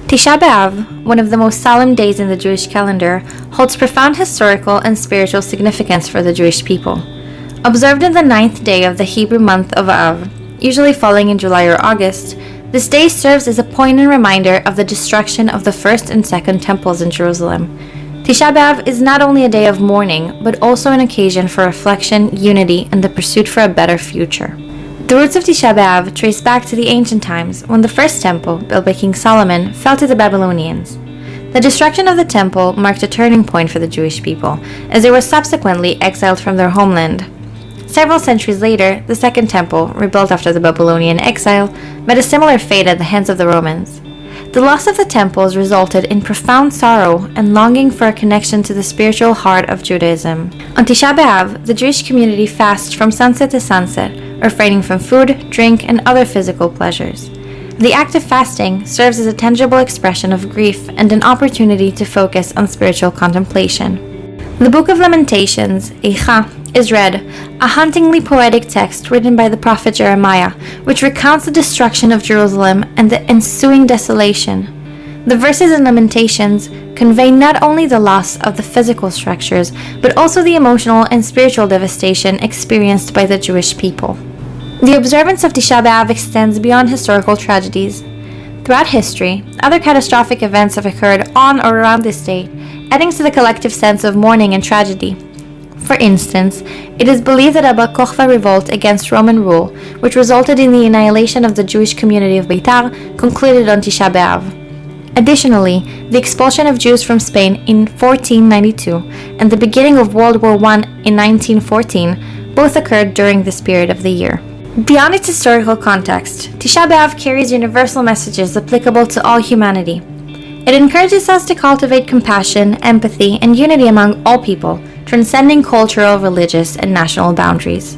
Tisha B'Av, one of the most solemn days in the Jewish calendar, holds profound historical and spiritual significance for the Jewish people. Observed on the 9th day of the Hebrew month of Av, usually falling in July or August, this day serves as a poignant reminder of the destruction of the first and second temples in Jerusalem. Tisha B'Av is not only a day of mourning, but also an occasion for reflection, unity, and the pursuit for a better future. The roots of Tisha B'Av trace back to the ancient times when the first temple, built by King Solomon, fell to the Babylonians. The destruction of the temple marked a turning point for the Jewish people, as they were subsequently exiled from their homeland. Several centuries later, the second temple, rebuilt after the Babylonian exile, met a similar fate at the hands of the Romans. The loss of the temples resulted in profound sorrow and longing for a connection to the spiritual heart of Judaism. On Tisha B'Av, the Jewish community fasts from sunset to sunset, refraining from food, drink, and other physical pleasures. The act of fasting serves as a tangible expression of grief and an opportunity to focus on spiritual contemplation. The Book of Lamentations, Eicha, is read, a hauntingly poetic text written by the prophet Jeremiah, which recounts the destruction of Jerusalem and the ensuing desolation. The verses in Lamentations convey not only the loss of the physical structures, but also the emotional and spiritual devastation experienced by the Jewish people. The observance of Tisha B'Av extends beyond historical tragedies. Throughout history, other catastrophic events have occurred on or around this date, adding to the collective sense of mourning and tragedy. For instance, it is believed that a Bar Kokhba revolt against Roman rule, which resulted in the annihilation of the Jewish community of Beitar, concluded on Tisha B'Av. Additionally, the expulsion of Jews from Spain in 1492 and the beginning of World War I in 1914 both occurred during this period of the year. Beyond its historical context, Tisha B'Av carries universal messages applicable to all humanity. It encourages us to cultivate compassion, empathy, and unity among all people, transcending cultural, religious, and national boundaries.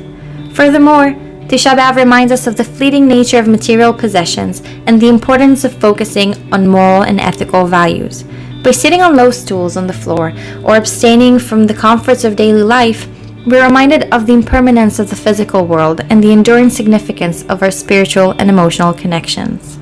Furthermore, Tisha B'Av reminds us of the fleeting nature of material possessions and the importance of focusing on moral and ethical values. By sitting on low stools on the floor or abstaining from the comforts of daily life, we're reminded of the impermanence of the physical world and the enduring significance of our spiritual and emotional connections.